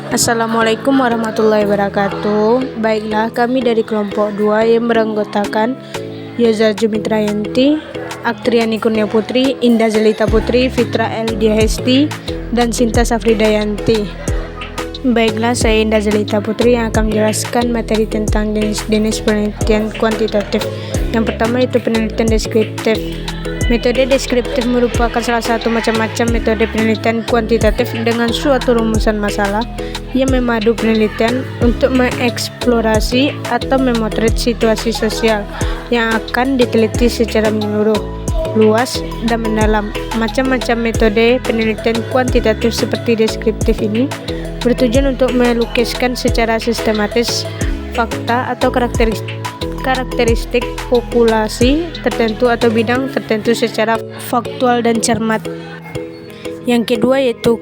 Assalamualaikum warahmatullahi wabarakatuh. Baiklah, kami dari kelompok 2 yang beranggotakan Yoza Jumitrayanti, Aktriani Kurnia Putri, Indah Zelita Putri, Fitra Eldia Hesti, dan Sinta Safridayanti. Baiklah, saya Indah Zelita Putri yang akan menjelaskan materi tentang jenis-jenis penelitian kuantitatif. Yang pertama itu penelitian deskriptif. Metode deskriptif merupakan salah satu macam-macam metode penelitian kuantitatif dengan suatu rumusan masalah yang memadu penelitian untuk mengeksplorasi atau memotret situasi sosial yang akan diteliti secara menyeluruh, luas, dan mendalam. Macam-macam metode penelitian kuantitatif seperti deskriptif ini bertujuan untuk melukiskan secara sistematis fakta atau karakteristik populasi tertentu atau bidang tertentu secara faktual dan cermat. Yang kedua yaitu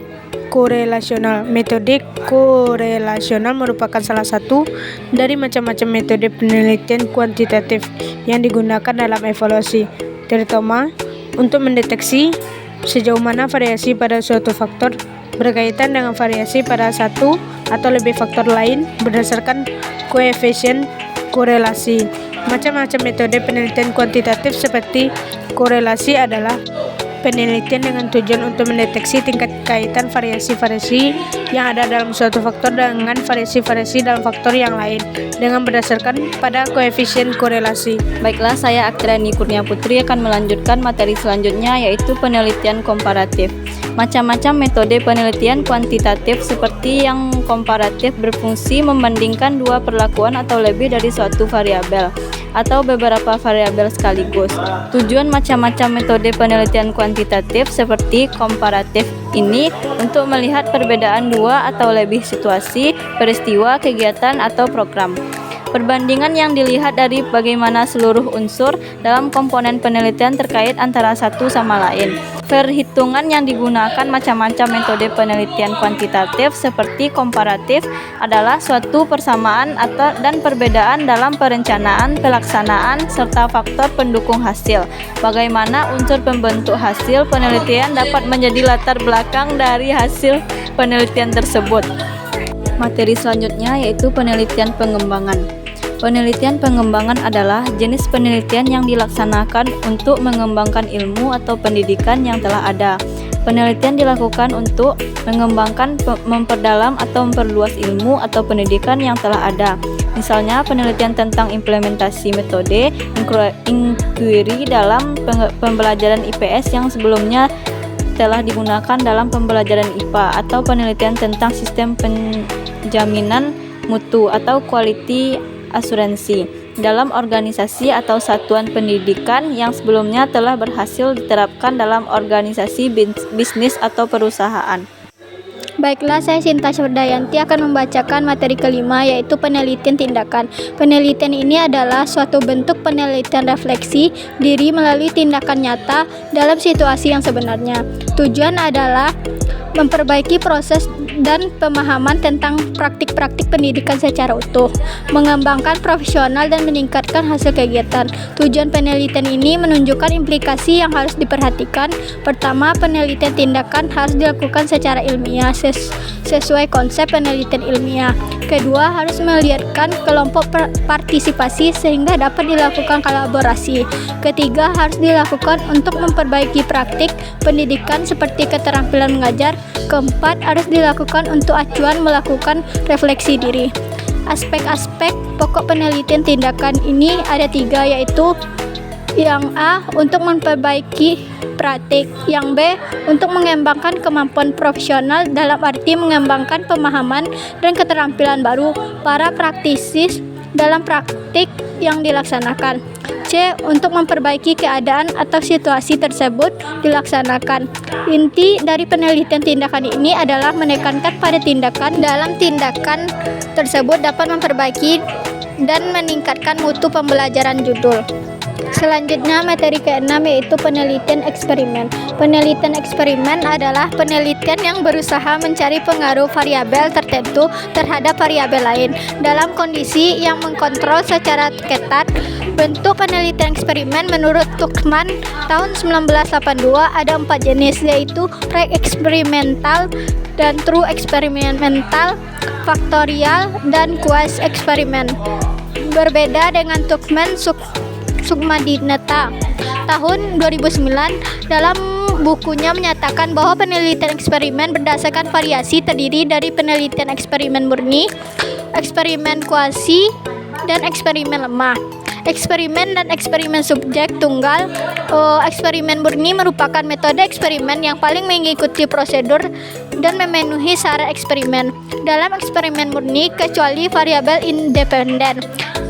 korelasional. Metode korelasional merupakan salah satu dari macam-macam metode penelitian kuantitatif yang digunakan dalam evaluasi, terutama untuk mendeteksi sejauh mana variasi pada suatu faktor berkaitan dengan variasi pada satu atau lebih faktor lain berdasarkan koefisien korelasi. Macam-macam metode penelitian kuantitatif seperti korelasi adalah penelitian dengan tujuan untuk mendeteksi tingkat kaitan variasi-variasi yang ada dalam suatu faktor dengan variasi-variasi dalam faktor yang lain dengan berdasarkan pada koefisien korelasi. Baiklah, saya Aktriani Kurnia Putri akan melanjutkan materi selanjutnya yaitu penelitian komparatif. Macam-macam metode penelitian kuantitatif seperti yang komparatif berfungsi membandingkan dua perlakuan atau lebih dari suatu variabel atau beberapa variabel sekaligus. Tujuan macam-macam metode penelitian kuantitatif seperti komparatif ini untuk melihat perbedaan dua atau lebih situasi, peristiwa, kegiatan, atau program. Perbandingan yang dilihat dari bagaimana seluruh unsur dalam komponen penelitian terkait antara satu sama lain. Perhitungan yang digunakan macam-macam metode penelitian kuantitatif seperti komparatif adalah suatu persamaan dan perbedaan dalam perencanaan, pelaksanaan, serta faktor pendukung hasil. Bagaimana unsur pembentuk hasil penelitian dapat menjadi latar belakang dari hasil penelitian tersebut. Materi selanjutnya yaitu penelitian pengembangan. Penelitian pengembangan adalah jenis penelitian yang dilaksanakan untuk mengembangkan ilmu atau pendidikan yang telah ada. Penelitian dilakukan untuk mengembangkan, memperdalam, atau memperluas ilmu atau pendidikan yang telah ada. Misalnya, penelitian tentang implementasi metode inquiry dalam pembelajaran IPS yang sebelumnya telah digunakan dalam pembelajaran IPA, atau penelitian tentang sistem penjaminan mutu atau quality asuransi dalam organisasi atau satuan pendidikan yang sebelumnya telah berhasil diterapkan dalam organisasi bisnis atau perusahaan. Baiklah, saya Sinta Safridayanti akan membacakan materi kelima yaitu penelitian tindakan. Penelitian ini adalah suatu bentuk penelitian refleksi diri melalui tindakan nyata dalam situasi yang sebenarnya. Tujuan adalah memperbaiki proses dan pemahaman tentang praktik-praktik pendidikan secara utuh, mengembangkan profesional dan meningkatkan hasil kegiatan. Tujuan penelitian ini menunjukkan implikasi yang harus diperhatikan. Pertama, penelitian tindakan harus dilakukan secara ilmiah sesuai konsep penelitian ilmiah. Kedua, harus melibatkan kelompok partisipasi sehingga dapat dilakukan kolaborasi. Ketiga, harus dilakukan untuk memperbaiki praktik pendidikan seperti keterampilan mengajar. Keempat, harus dilakukan untuk acuan melakukan refleksi diri. Aspek-aspek pokok penelitian tindakan ini ada 3, yaitu yang A, untuk memperbaiki praktik, yang B, untuk mengembangkan kemampuan profesional dalam arti mengembangkan pemahaman dan keterampilan baru para praktisi dalam praktik yang dilaksanakan. C, untuk memperbaiki keadaan atau situasi tersebut dilaksanakan. Inti dari penelitian tindakan ini adalah menekankan pada tindakan dalam tindakan tersebut dapat memperbaiki dan meningkatkan mutu pembelajaran judul. Selanjutnya materi ke-6 yaitu penelitian eksperimen. Penelitian eksperimen adalah penelitian yang berusaha mencari pengaruh variabel tertentu terhadap variabel lain dalam kondisi yang mengkontrol secara ketat Bentuk penelitian eksperimen menurut Tuchman tahun 1982 ada 4 jenis, yaitu pre-eksperimental dan true eksperimental, faktorial, dan quasi eksperimen. Berbeda dengan Tuchman, Sukmadinata tahun 2009 dalam bukunya menyatakan bahwa penelitian eksperimen berdasarkan variasi terdiri dari penelitian eksperimen murni, eksperimen kuasi, dan eksperimen lemah. Eksperimen dan eksperimen subjek tunggal. Eksperimen murni merupakan metode eksperimen yang paling mengikuti prosedur dan memenuhi syarat eksperimen. Dalam eksperimen murni, kecuali variabel independen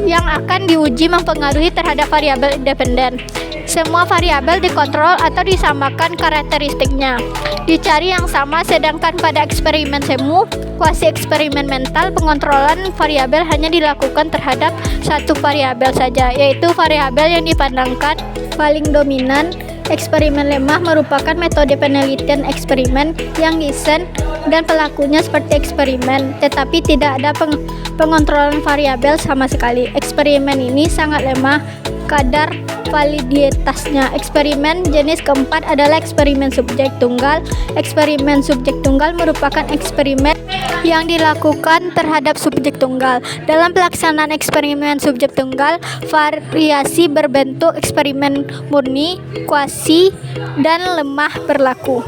yang akan diuji mempengaruhi terhadap variabel independen. Semua variabel dikontrol atau disamakan karakteristiknya. Dicari yang sama, sedangkan pada eksperimen semu, kuasi eksperimental, pengontrolan variabel hanya dilakukan terhadap satu variabel saja, yaitu variabel yang dipandangkan paling dominan. Eksperimen lemah merupakan metode penelitian eksperimen yang desain dan pelakunya seperti eksperimen, tetapi tidak ada pengontrolan variabel sama sekali. Eksperimen ini sangat lemah kadar validitasnya. Eksperimen jenis keempat adalah eksperimen subjek tunggal. Eksperimen subjek tunggal merupakan eksperimen yang dilakukan terhadap subjek tunggal. Dalam pelaksanaan eksperimen subjek tunggal, variasi berbentuk eksperimen murni, kuasi, dan lemah berlaku.